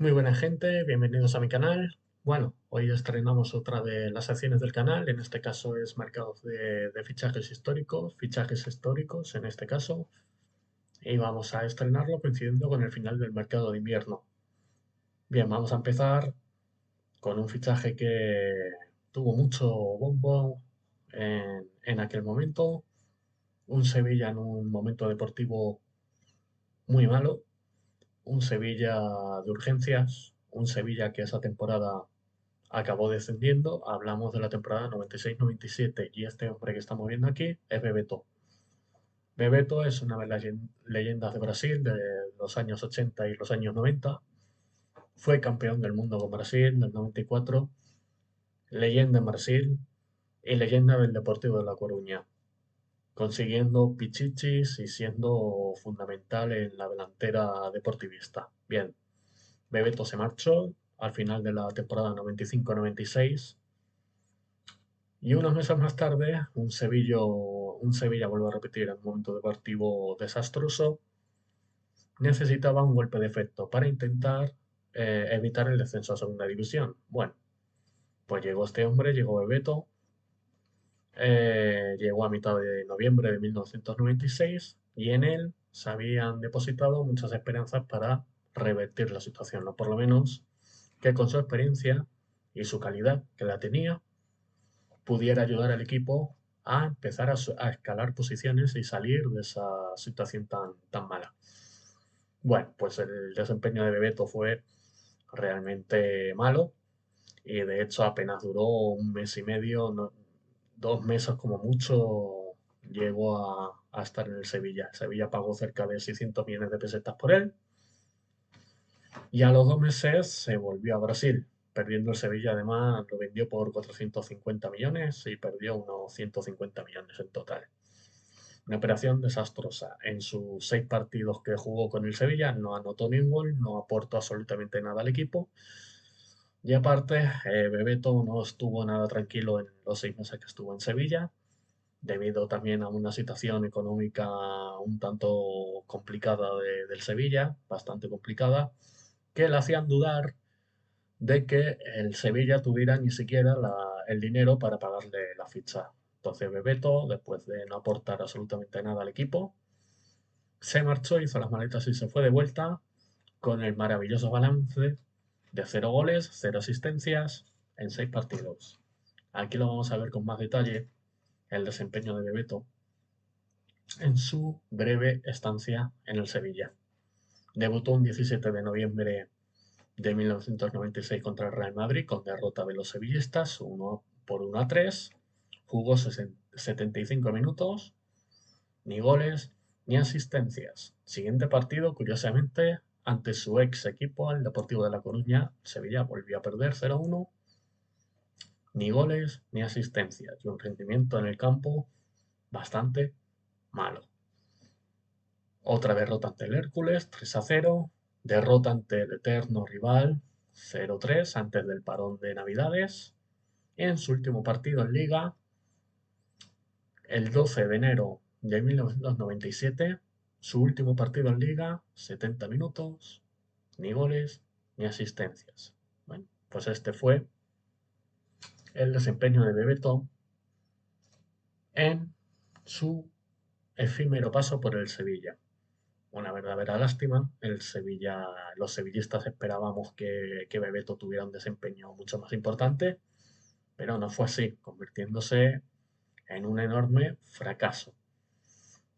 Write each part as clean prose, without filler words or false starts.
Muy buena gente, bienvenidos a mi canal. Bueno, hoy estrenamos otra de las secciones del canal, en este caso es mercados de fichajes históricos en este caso, y vamos a estrenarlo coincidiendo con el final del mercado de invierno. Bien, vamos a empezar con un fichaje que tuvo mucho bombo en aquel momento, un Sevilla en un momento deportivo muy malo, un Sevilla de urgencias, un Sevilla que esa temporada acabó descendiendo. Hablamos de la temporada 96-97 y este hombre que estamos viendo aquí es Bebeto. Bebeto es una de las leyendas de Brasil de los años 80 y los años 90. Fue campeón del mundo con Brasil en el 94, leyenda en Brasil y leyenda del Deportivo de La Coruña, consiguiendo pichichis y siendo fundamental en la delantera deportivista. Bien, Bebeto se marchó al final de la temporada 95-96 y unos meses más tarde, un Sevilla vuelve a repetir en un momento deportivo desastroso, necesitaba un golpe de efecto para intentar evitar el descenso a segunda división. Bueno, pues llegó este hombre, llegó Bebeto, llegó a mitad de noviembre de 1996 y en él se habían depositado muchas esperanzas para revertir la situación, o por lo menos que con su experiencia y su calidad que la tenía, pudiera ayudar al equipo a empezar a escalar posiciones y salir de esa situación tan mala. Bueno, pues el desempeño de Bebeto fue realmente malo y de hecho apenas duró un mes y medio, 2 meses como mucho, llegó a estar en el Sevilla. Sevilla pagó cerca de 600 millones de pesetas por él y a los 2 meses se volvió a Brasil, perdiendo el Sevilla. Además lo vendió por 450 millones y perdió unos 150 millones en total. Una operación desastrosa. En sus 6 partidos que jugó con el Sevilla no anotó ni un gol, no aportó absolutamente nada al equipo. Y aparte, Bebeto no estuvo nada tranquilo en los 6 meses que estuvo en Sevilla, debido también a una situación económica un tanto complicada del Sevilla, bastante complicada, que le hacían dudar de que el Sevilla tuviera ni siquiera el dinero para pagarle la ficha. Entonces Bebeto, después de no aportar absolutamente nada al equipo, se marchó, hizo las maletas y se fue de vuelta con el maravilloso balance de 0 goles, 0 asistencias en 6 partidos. Aquí lo vamos a ver con más detalle, el desempeño de Bebeto en su breve estancia en el Sevilla. Debutó un 17 de noviembre de 1996 contra el Real Madrid con derrota de los sevillistas 1-3. Jugó 75 minutos, ni goles ni asistencias. Siguiente partido, curiosamente, ante su ex equipo, el Deportivo de La Coruña, Sevilla volvió a perder 0-1, ni goles ni asistencias y un rendimiento en el campo bastante malo. Otra derrota ante el Hércules, 3-0, derrota ante el eterno rival, 0-3 antes del parón de Navidades. Y en su último partido en Liga, el 12 de enero de 1997, su último partido en Liga, 70 minutos, ni goles ni asistencias. Bueno, pues este fue el desempeño de Bebeto en su efímero paso por el Sevilla. Una verdadera lástima. Los sevillistas esperábamos que Bebeto tuviera un desempeño mucho más importante, pero no fue así, convirtiéndose en un enorme fracaso.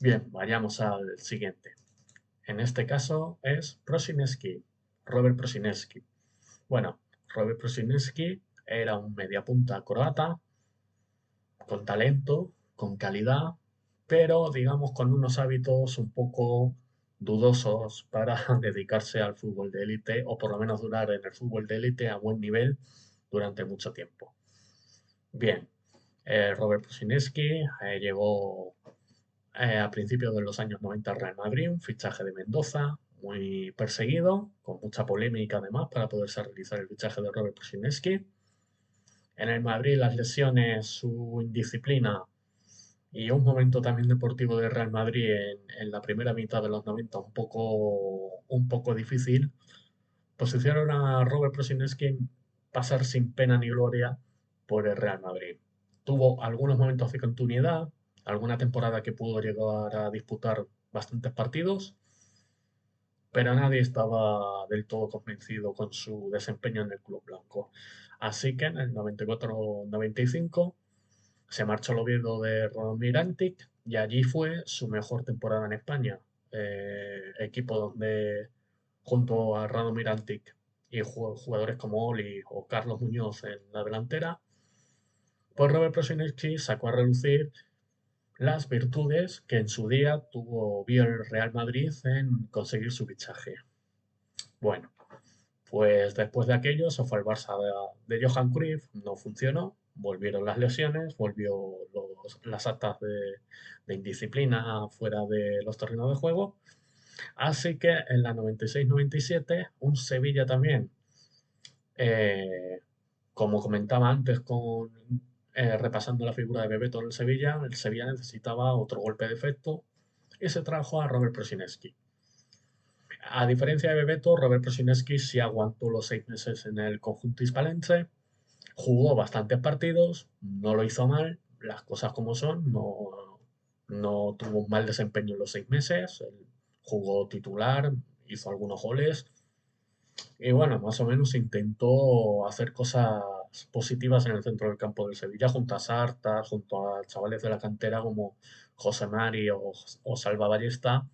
Bien, vayamos al siguiente. En este caso es Prosineski, Robert Prosineski. Bueno, Robert Prosineski era un mediapunta croata con talento, con calidad, pero digamos con unos hábitos un poco dudosos para dedicarse al fútbol de élite o por lo menos durar en el fútbol de élite a buen nivel durante mucho tiempo. Bien, Robert Prusinski llegó a principios de los años 90 al Real Madrid, un fichaje de Mendoza, muy perseguido, con mucha polémica además para poderse realizar el fichaje de Robert Prusinski. En el Madrid las lesiones, su indisciplina y un momento también deportivo de Real Madrid en la primera mitad de los 90 un poco difícil, pues hicieron a Robert Prosinecki pasar sin pena ni gloria por el Real Madrid. Tuvo algunos momentos de continuidad, alguna temporada que pudo llegar a disputar bastantes partidos, pero nadie estaba del todo convencido con su desempeño en el club blanco. Así que en el 94-95 se marchó al Oviedo de Radomir Antic y allí fue su mejor temporada en España. Equipo donde junto a Radomir Antic y jugadores como Oli o Carlos Muñoz en la delantera, pues Robert Prosinecki sacó a relucir las virtudes que en su día vio el Real Madrid en conseguir su fichaje. Bueno, pues después de aquello se fue al Barça de Johan Cruyff, no funcionó, volvieron las lesiones, volvió las actas de indisciplina fuera de los terrenos de juego, así que en la 96-97 un Sevilla también, eh, como comentaba antes repasando la figura de Bebeto en el Sevilla necesitaba otro golpe de efecto y se trajo a Robert Prosinecki. A diferencia de Bebeto, Robert Prosinecki sí aguantó los 6 meses en el conjunto hispalense, jugó bastantes partidos, no lo hizo mal, las cosas como son, no tuvo un mal desempeño en los 6 meses, él jugó titular, hizo algunos goles y bueno, más o menos intentó hacer cosas positivas en el centro del campo del Sevilla junto a Sarta, junto a chavales de la cantera como José Mari o Salva Ballesta,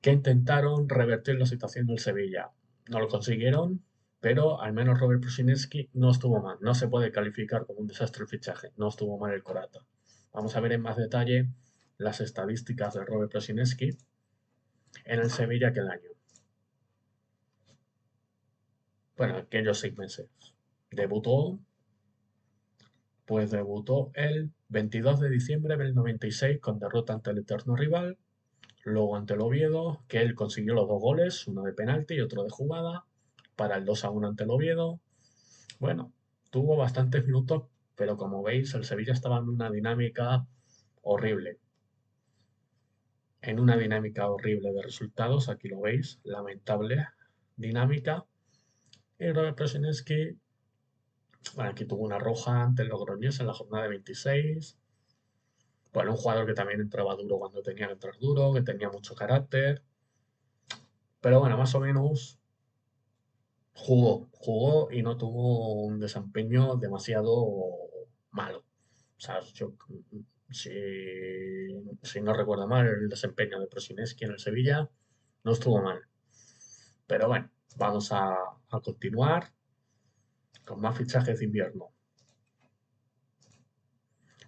que intentaron revertir la situación del Sevilla. No lo consiguieron, pero al menos Robert Prosinecki no estuvo mal. No se puede calificar como un desastre el fichaje, no estuvo mal el Corata. Vamos a ver en más detalle las estadísticas de Robert Prosinecki en el Sevilla aquel año. Bueno, aquellos 6 meses. Debutó, pues debutó el 22 de diciembre del 96 con derrota ante el eterno rival, luego ante el Oviedo, que él consiguió los 2 goles, uno de penalti y otro de jugada, para el 2-1 ante el Oviedo. Bueno, tuvo bastantes minutos, pero como veis, el Sevilla estaba en una dinámica horrible. En una dinámica horrible de resultados, aquí lo veis, lamentable dinámica. Y Robert Prosinecki, bueno, aquí tuvo una roja ante el Logroñés en la jornada de 26. Bueno, un jugador que también entraba duro cuando tenía que entrar duro, que tenía mucho carácter. Pero bueno, más o menos jugó y no tuvo un desempeño demasiado malo. O sea, si, si no recuerdo mal, el desempeño de Prosinecki en el Sevilla no estuvo mal. Pero bueno, vamos a continuar con más fichajes de invierno.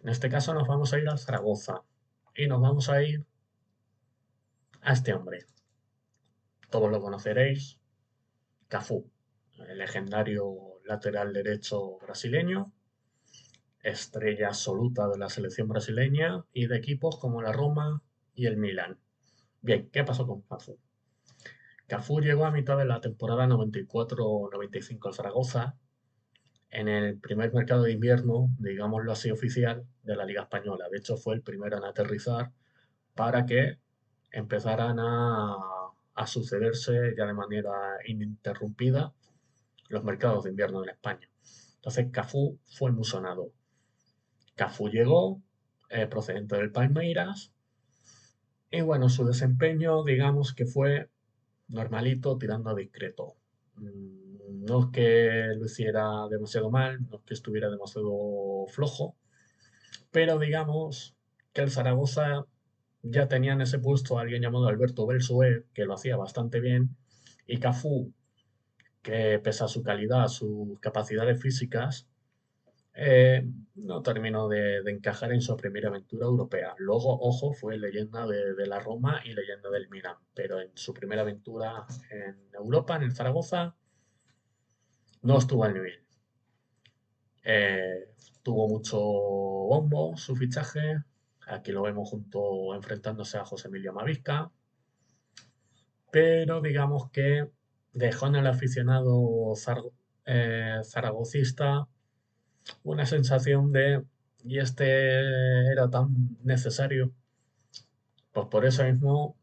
En este caso nos vamos a ir al Zaragoza y nos vamos a ir a este hombre. Todos lo conoceréis, Cafú, el legendario lateral derecho brasileño, estrella absoluta de la selección brasileña y de equipos como la Roma y el Milan. Bien, ¿qué pasó con Cafú? Cafú llegó a mitad de la temporada 94-95 al Zaragoza, en el primer mercado de invierno, digámoslo así, oficial de la Liga Española. De hecho, fue el primero en aterrizar para que empezaran a sucederse ya de manera ininterrumpida los mercados de invierno en España. Entonces, Cafú fue muy sonado. Cafú llegó, procedente del Palmeiras, y bueno, su desempeño, digamos que fue normalito, tirando a discreto. No es que lo hiciera demasiado mal, no es que estuviera demasiado flojo, pero digamos que el Zaragoza ya tenía en ese puesto a alguien llamado Alberto Belsué, que lo hacía bastante bien, y Cafú, que pese a su calidad, sus capacidades físicas, no terminó de encajar en su primera aventura europea. Luego, ojo, fue leyenda de la Roma y leyenda del Milan, pero en su primera aventura en Europa, en el Zaragoza, no estuvo al nivel. Tuvo mucho bombo su fichaje. Aquí lo vemos enfrentándose a José Emilio Mavisca. Pero digamos que dejó en el aficionado zaragocista una sensación de, ¿y este era tan necesario? Pues por eso mismo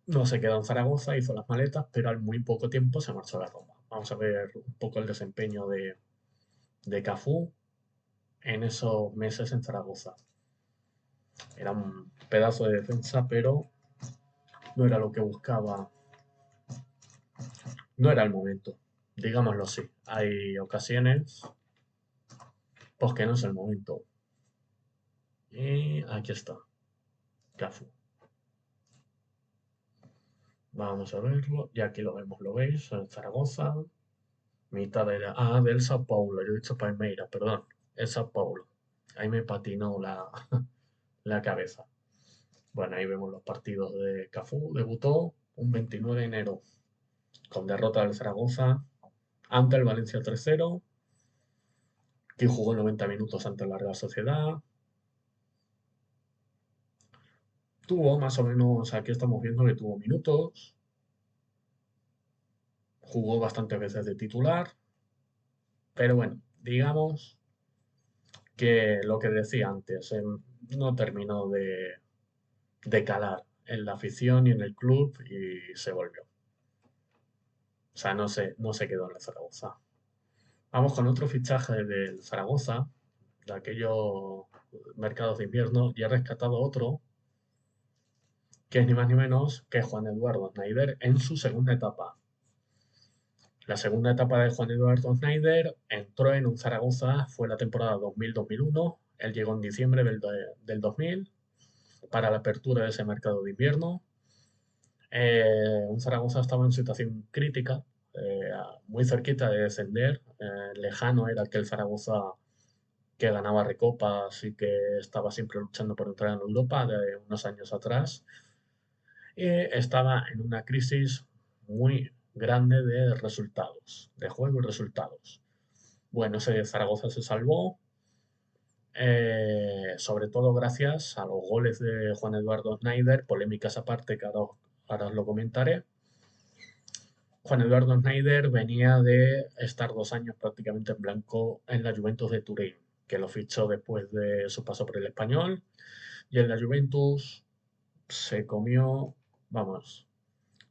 No se quedó en Zaragoza, hizo las maletas, pero al muy poco tiempo se marchó a Roma. Vamos a ver un poco el desempeño de Cafú en esos meses en Zaragoza. Era un pedazo de defensa, pero no era lo que buscaba, no era el momento, digámoslo así. Hay ocasiones, pues que no es el momento. Y aquí está, Cafú. Vamos a verlo, y aquí lo vemos, ¿lo veis? En Zaragoza, mitad de del Sao Paulo, yo he dicho Palmeiras, perdón, el Sao Paulo. Ahí me patinó la cabeza. Bueno, ahí vemos los partidos de Cafú. Debutó un 29 de enero con derrota del Zaragoza ante el Valencia 3-0, que jugó 90 minutos ante la Real Sociedad. Tuvo más o menos, aquí estamos viendo que tuvo minutos, jugó bastantes veces de titular, pero bueno, digamos que lo que decía antes, no terminó de calar en la afición y en el club y se volvió. O sea, no se quedó en el Zaragoza. Vamos con otro fichaje del Zaragoza, de aquellos mercados de invierno, y he rescatado otro, que es ni más ni menos que Juan Eduardo Schneider en su segunda etapa. La segunda etapa de Juan Eduardo Schneider entró en un Zaragoza, fue la temporada 2000-2001, él llegó en diciembre del 2000 para la apertura de ese mercado de invierno. Un Zaragoza estaba en situación crítica, muy cerquita de descender, lejano era aquel Zaragoza que ganaba recopas y que estaba siempre luchando por entrar en Europa de unos años atrás. Y estaba en una crisis muy grande de resultados, de juego y resultados. Bueno, ese Zaragoza se salvó, sobre todo gracias a los goles de Juan Eduardo Schneider, polémicas aparte que ahora os lo comentaré. Juan Eduardo Schneider venía de estar 2 años prácticamente en blanco en la Juventus de Turín, que lo fichó después de su paso por el Español, y en la Juventus se comió, vamos,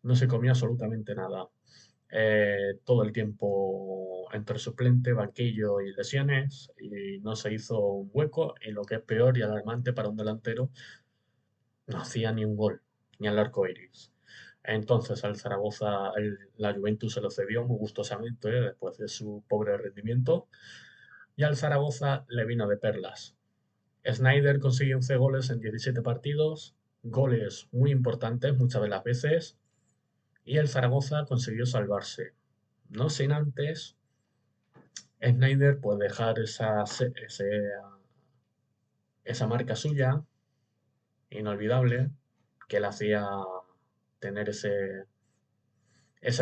no se comió absolutamente nada. Todo el tiempo entre suplente, banquillo y lesiones, y no se hizo un hueco, y lo que es peor y alarmante para un delantero, no hacía ni un gol, ni al arco iris. Entonces al Zaragoza, la Juventus se lo cedió muy gustosamente después de su pobre rendimiento, y al Zaragoza le vino de perlas. Snyder consiguió 11 goles en 17 partidos, goles muy importantes muchas de las veces, y el Zaragoza consiguió salvarse. No sin antes Snyder pues dejar esa marca suya, inolvidable, que le hacía tener esa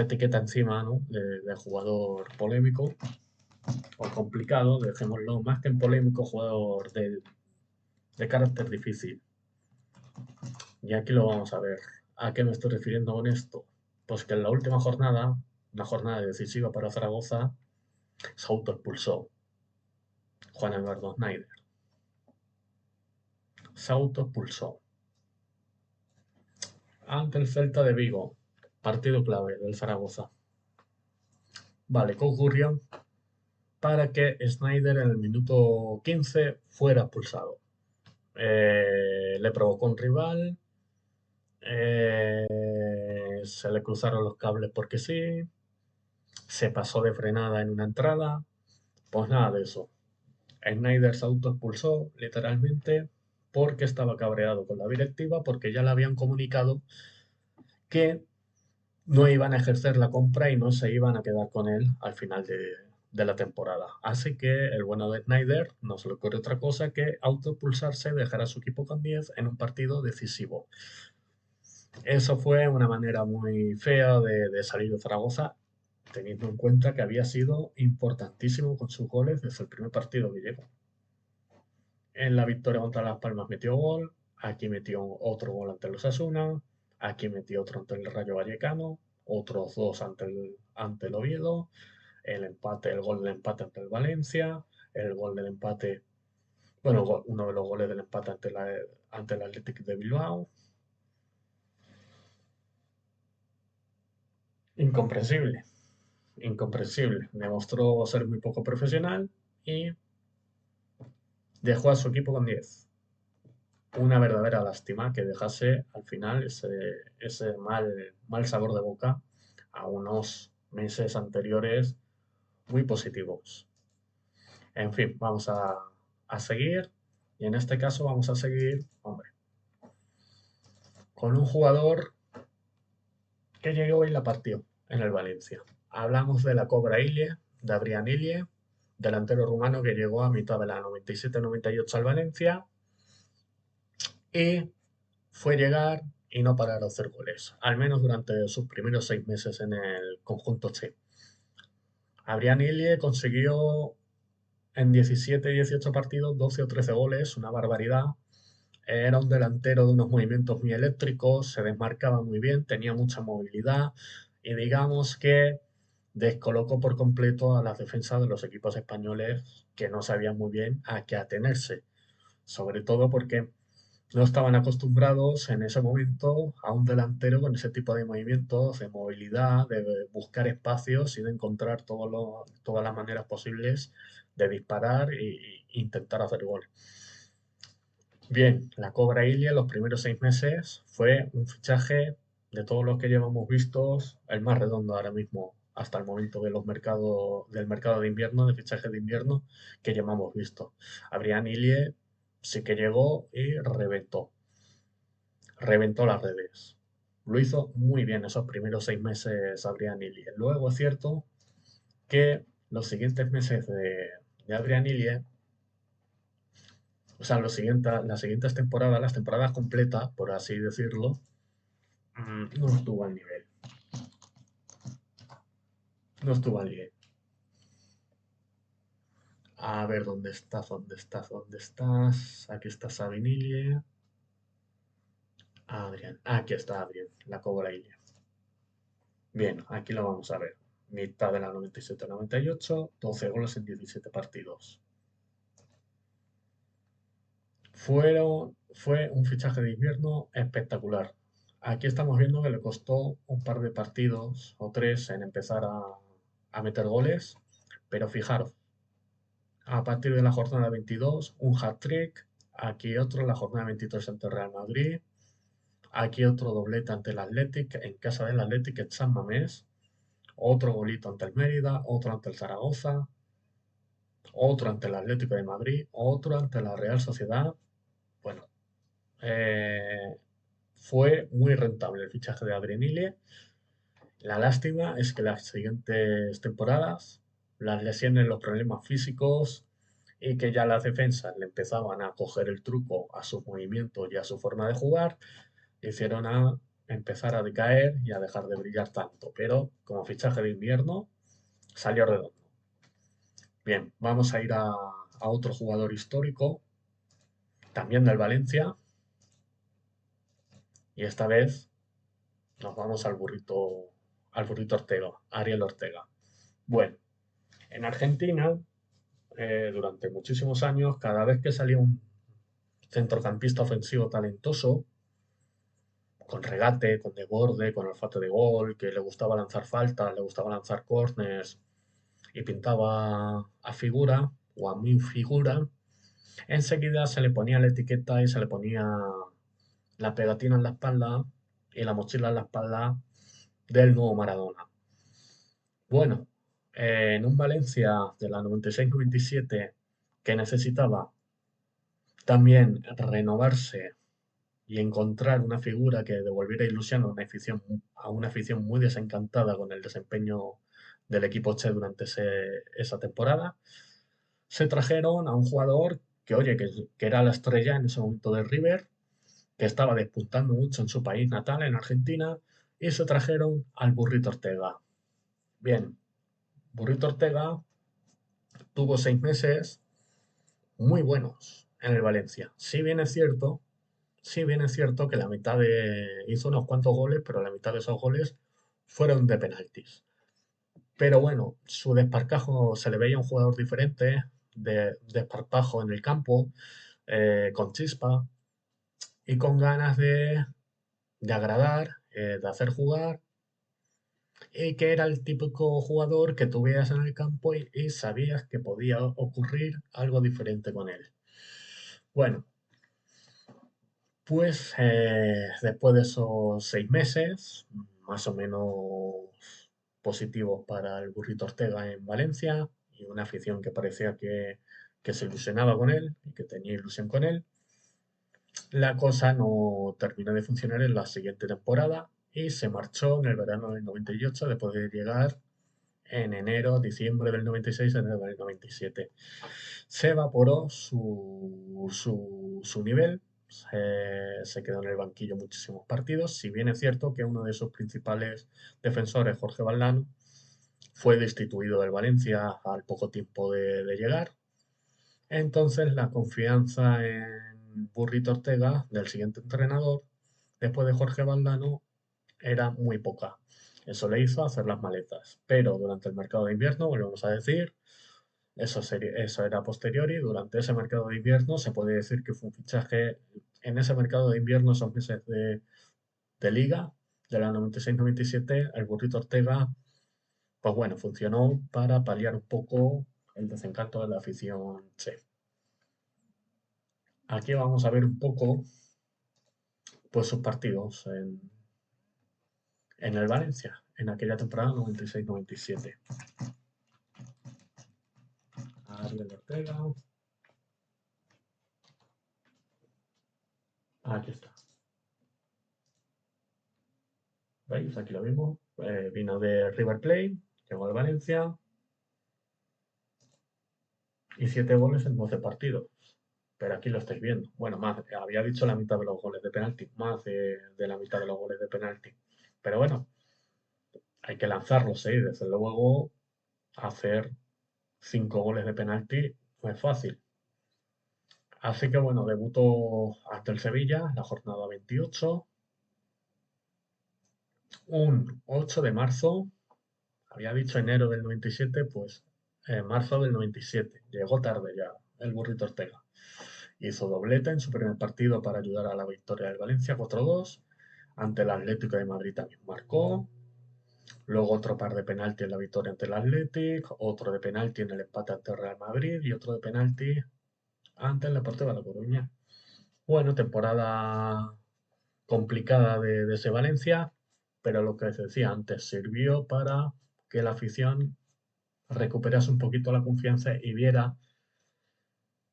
etiqueta encima, ¿no? de jugador polémico o complicado, dejémoslo, más que en polémico, jugador de carácter difícil. Y aquí lo vamos a ver. ¿A qué me estoy refiriendo con esto? Pues que en la última jornada, una jornada decisiva para Zaragoza, se autoexpulsó Juan Eduardo Schneider. Se autoexpulsó ante el Celta de Vigo, partido clave del Zaragoza. Vale, ¿qué ocurrió? Para que Schneider en el minuto 15 fuera expulsado. Le provocó un rival, se le cruzaron los cables porque sí, se pasó de frenada en una entrada, pues nada de eso. Schneider se autoexpulsó literalmente porque estaba cabreado con la directiva, porque ya le habían comunicado que no iban a ejercer la compra y no se iban a quedar con él al final de la temporada. Así que el bueno de Schneider no se le ocurre otra cosa que autoexpulsarse y dejar a su equipo con 10 en un partido decisivo. Eso fue una manera muy fea de salir de Zaragoza, teniendo en cuenta que había sido importantísimo con sus goles desde el primer partido que llegó. En la victoria contra Las Palmas metió gol, aquí metió otro gol ante el Osasuna, aquí metió otro ante el Rayo Vallecano, otros dos ante el Oviedo, el gol del empate ante el Valencia, el gol del empate, bueno, uno de los goles del empate ante el Athletic de Bilbao. Incomprensible, incomprensible. Demostró ser muy poco profesional y dejó a su equipo con 10. Una verdadera lástima que dejase al final ese mal sabor de boca a unos meses anteriores muy positivos. En fin, vamos a seguir y en este caso vamos a seguir, hombre, con un jugador que llegó y la partió en el Valencia. Hablamos de la Cobra Ilie, de Adrián Ilie, delantero rumano que llegó a mitad de la 97-98 al Valencia y fue llegar y no parar a hacer goles, al menos durante sus primeros 6 meses en el conjunto C. Adrián Ilie consiguió en 17-18 partidos 12 o 13 goles, una barbaridad. Era un delantero de unos movimientos muy eléctricos, se desmarcaba muy bien, tenía mucha movilidad y digamos que descolocó por completo a las defensas de los equipos españoles que no sabían muy bien a qué atenerse, sobre todo porque no estaban acostumbrados en ese momento a un delantero con ese tipo de movimientos, de movilidad, de buscar espacios y de encontrar todas las maneras posibles de disparar e intentar hacer gol. Bien, la Cobra Ilia los primeros 6 meses fue un fichaje de todos los que llevamos vistos, el más redondo ahora mismo, hasta el momento del mercado de invierno, de fichajes de invierno que llevamos visto. Adrián Ilie sí que llegó y reventó las redes. Lo hizo muy bien esos primeros 6 meses Adrián Ilie. Luego es cierto que los siguientes meses de Adrián Ilie, o sea, las siguientes temporadas, las temporadas completas, por así decirlo, no estuvo al nivel. No estuvo al nivel. A ver, ¿dónde estás? ¿Dónde estás? ¿Dónde estás? Aquí está Sabinilie. Adrián. Aquí está Adrián, la Cobra Ilia. Bien, aquí lo vamos a ver. Mitad de la 97-98, 12 goles en 17 partidos. Fue un fichaje de invierno espectacular. Aquí estamos viendo que le costó un par de partidos o tres en empezar a meter goles, pero fijaros, a partir de la jornada 22, un hat-trick, aquí otro en la jornada 23 ante el Real Madrid, aquí otro doblete ante el Athletic, en casa del Athletic en San Mamés, otro golito ante el Mérida, otro ante el Zaragoza, otro ante el Atlético de Madrid, otro ante la Real Sociedad. Bueno, eh, fue muy rentable el fichaje de Adrián. La lástima es que las siguientes temporadas, las lesiones, los problemas físicos y que ya las defensas le empezaban a coger el truco a sus movimientos y a su forma de jugar, le hicieron a empezar a decaer y a dejar de brillar tanto. Pero como fichaje de invierno salió redondo. Bien, vamos a ir a otro jugador histórico, también del Valencia, y esta vez nos vamos al burrito Ortega, Ariel Ortega. Bueno, en Argentina, durante muchísimos años, cada vez que salía un centrocampista ofensivo talentoso, con regate, con desborde, con olfato de gol, que le gustaba lanzar faltas, le gustaba lanzar corners y pintaba a figura o a mi figura, enseguida se le ponía la etiqueta y se le ponía la pegatina en la espalda y la mochila en la espalda del nuevo Maradona. Bueno, en un Valencia de la 96-97 que necesitaba también renovarse y encontrar una figura que devolviera ilusión a una afición muy desencantada con el desempeño del equipo Che durante esa temporada, se trajeron a un jugador que, oye, que era la estrella en ese momento de River, que estaba despuntando mucho en su país natal, en Argentina, y se trajeron al Burrito Ortega. Bien, Burrito Ortega tuvo 6 meses muy buenos en el Valencia. Si bien es cierto que hizo unos cuantos goles, pero la mitad de esos goles fueron de penaltis. Pero bueno, su desparpajo se le veía un jugador diferente, de desparpajo en el campo, con chispa y con ganas de agradar, de hacer jugar y que era el típico jugador que tú veías en el campo y sabías que podía ocurrir algo diferente con él. Bueno, pues después de esos 6 meses, más o menos positivos para el Burrito Ortega en Valencia, y una afición que parecía que se ilusionaba con él y que tenía ilusión con él, la cosa no terminó de funcionar en la siguiente temporada y se marchó en el verano del 98 después de llegar en enero, diciembre del 96, enero del 97. Se evaporó su nivel, se quedó en el banquillo muchísimos partidos, si bien es cierto que uno de sus principales defensores, Jorge Valdano, fue destituido del Valencia al poco tiempo de llegar. Entonces la confianza en Burrito Ortega, del siguiente entrenador, después de Jorge Valdano, era muy poca. Eso le hizo hacer las maletas. Pero durante el mercado de invierno, volvemos a decir, eso era posteriori. Durante ese mercado de invierno se puede decir que fue un fichaje en ese mercado de invierno, esos meses de liga, de la 96-97, el Burrito Ortega, pues bueno, funcionó para paliar un poco el desencanto de la afición. Sí. Aquí vamos a ver un poco pues sus partidos en el Valencia, en aquella temporada 96-97. Ariel Ortega, aquí está. ¿Veis? Aquí lo vimos. Vino de River Plate, llegó al Valencia y 7 goles en 12 partidos. Pero aquí lo estáis viendo. Bueno, más, había dicho la mitad de los goles de penalti, más de la mitad de los goles de penalti. Pero bueno, hay que lanzarlos, ¿eh? Desde luego, hacer 5 goles de penalti no es fácil. Así que bueno, debutó ante el Sevilla, la jornada 28, un 8 de marzo, había dicho enero del 97, pues marzo del 97. Llegó tarde ya el Burrito Ortega. Hizo doblete en su primer partido para ayudar a la victoria del Valencia 4-2. Ante el Atlético de Madrid también marcó. Luego otro par de penalti en la victoria ante el Atlético, otro de penalti en el empate ante el Real Madrid y otro de penalti ante el Deportivo de La Coruña. Bueno, temporada complicada de ese Valencia, pero lo que os decía antes, sirvió para que la afición recuperase un poquito la confianza y viera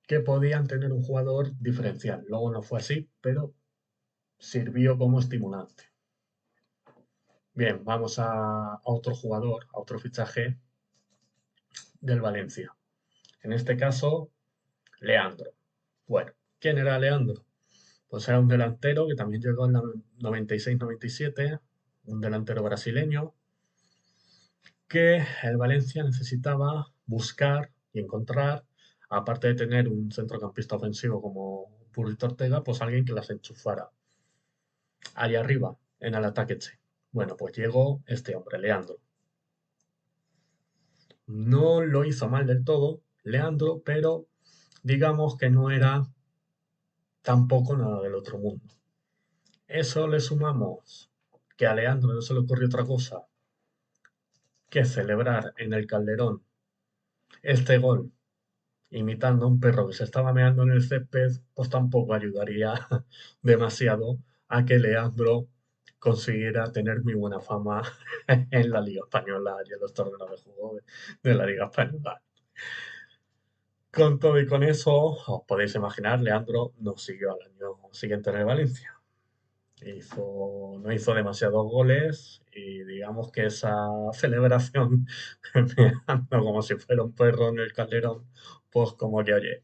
que podían tener un jugador diferencial. Luego no fue así, pero sirvió como estimulante. Bien, vamos a otro jugador, a otro fichaje del Valencia. En este caso, Leandro. Bueno, ¿quién era Leandro? Pues era un delantero que también llegó en la 96-97, un delantero brasileño, que el Valencia necesitaba buscar y encontrar, aparte de tener un centrocampista ofensivo como Burrito Ortega, pues alguien que las enchufara ahí arriba, en el ataque che. Bueno, pues llegó este hombre, Leandro. No lo hizo mal del todo, Leandro, pero digamos que no era tampoco nada del otro mundo. Eso le sumamos que a Leandro no se le ocurrió otra cosa que celebrar en el Calderón este gol imitando a un perro que se estaba meando en el césped, pues tampoco ayudaría demasiado a que Leandro consiguiera tener muy buena fama en la Liga Española y en los torneos de juego de la Liga Española. Con todo y con eso, os podéis imaginar, Leandro no siguió al año siguiente en el Valencia. No hizo demasiados goles y digamos que esa celebración, meando como si fuera un perro en el Calderón, pues como que, oye,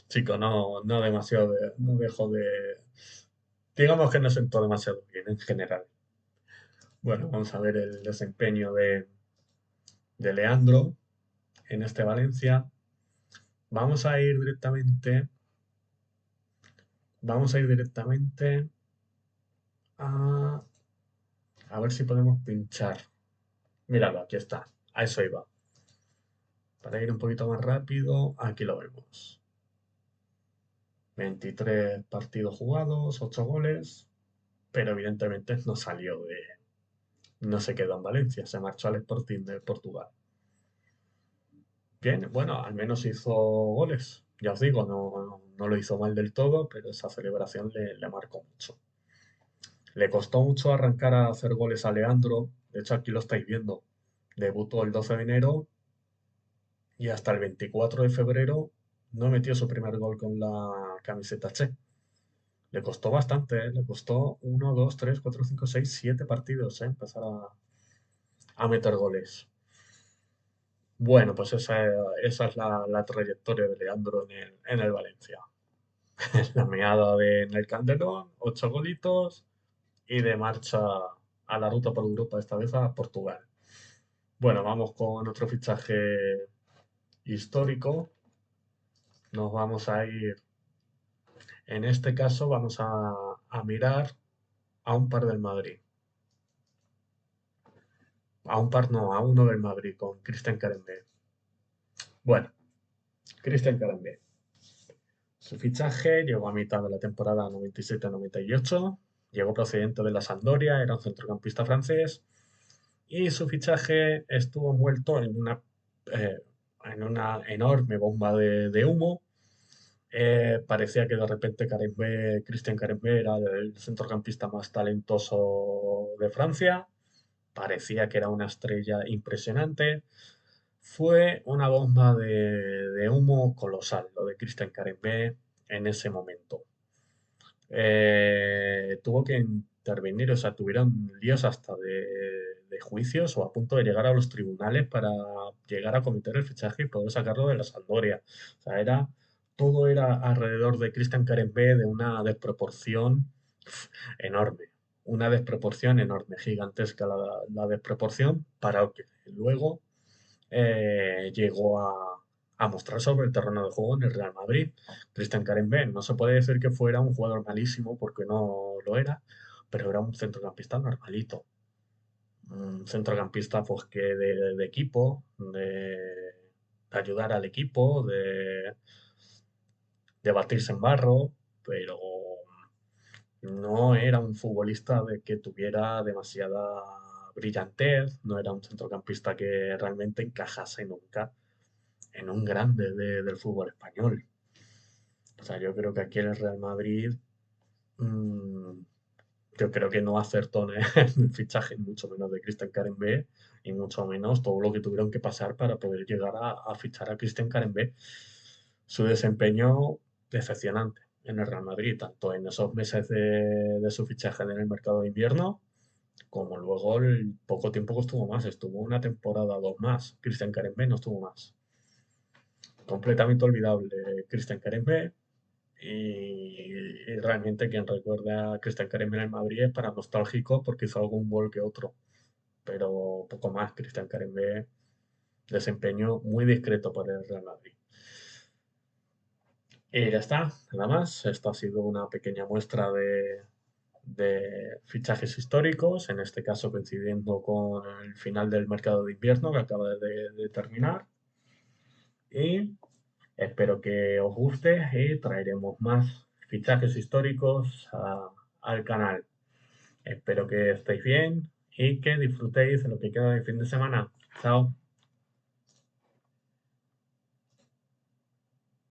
chico, no demasiado, no dejó de, digamos que no sentó demasiado bien en general. Bueno, vamos a ver el desempeño de Leandro en este Valencia. Vamos a ir directamente, vamos a ir directamente a, a ver si podemos pinchar. Míralo, aquí está. A eso iba. Para ir un poquito más rápido, aquí lo vemos. 23 partidos jugados, 8 goles, pero evidentemente no salió no se quedó en Valencia, se marchó al Sporting de Portugal. Bien, bueno, al menos hizo goles. Ya os digo, no lo hizo mal del todo, pero esa celebración le marcó mucho. Le costó mucho arrancar a hacer goles a Leandro. De hecho, aquí lo estáis viendo. Debutó el 12 de enero y hasta el 24 de febrero no metió su primer gol con la camiseta Che. Le costó bastante, ¿eh? Le costó 1, 2, 3, 4, 5, 6, 7 partidos, empezar a meter goles. Bueno, pues esa es la trayectoria de Leandro en el Valencia. La meada en el Calderón, 8 golitos y de marcha a la ruta por Europa, esta vez a Portugal. Bueno, vamos con otro fichaje histórico. Nos vamos a ir, en este caso vamos a mirar a un par del Madrid. A un par no, a uno del Madrid con Cristian Carembé. Bueno, Cristian Carembé. Su fichaje llegó a mitad de la temporada 97-98. Llegó procedente de la Sampdoria, era un centrocampista francés. Y su fichaje estuvo envuelto eh, en una enorme bomba de humo. Parecía que de repente Cristian Carembé era el centrocampista más talentoso de Francia. Parecía que era una estrella impresionante. Fue una bomba de humo colosal lo de Cristian Carembé en ese momento. Tuvo que intervenir, o sea, tuvieron líos hasta de juicios o a punto de llegar a los tribunales para llegar a cometer el fichaje y poder sacarlo de la Sampdoria. O sea, todo era alrededor de Cristian Carembé de una desproporción enorme. Una desproporción enorme, gigantesca la desproporción para lo que luego llegó a mostrar sobre el terreno de juego en el Real Madrid. Cristian Carembé no se puede decir que fuera un jugador malísimo porque no lo era, pero era un centrocampista normalito. Un centrocampista pues, que de equipo, de ayudar al equipo, de batirse en barro, pero no era un futbolista de que tuviera demasiada brillantez, no era un centrocampista que realmente encajase nunca en un grande del fútbol español. O sea, yo creo que aquí en el Real Madrid, mmm, yo creo que no acertó en el fichaje, mucho menos de Cristian Carembé, y mucho menos todo lo que tuvieron que pasar para poder llegar a fichar a Cristian Carembé. Su desempeño decepcionante en el Real Madrid, tanto en esos meses de su fichaje en el mercado de invierno, como luego el poco tiempo que estuvo más. Estuvo una temporada, dos más. Cristian Carembé no estuvo más. Completamente olvidable Cristian Carembé. Y realmente quien recuerda a Cristian Carembé en el Madrid es para nostálgico porque hizo algún gol que otro. Pero poco más. Cristian Carembé, desempeño muy discreto por el Real Madrid. Y ya está, nada más. Esto ha sido una pequeña muestra de fichajes históricos, en este caso coincidiendo con el final del mercado de invierno que acaba de terminar. Y espero que os guste y traeremos más fichajes históricos al canal. Espero que estéis bien y que disfrutéis de lo que queda de fin de semana. Chao.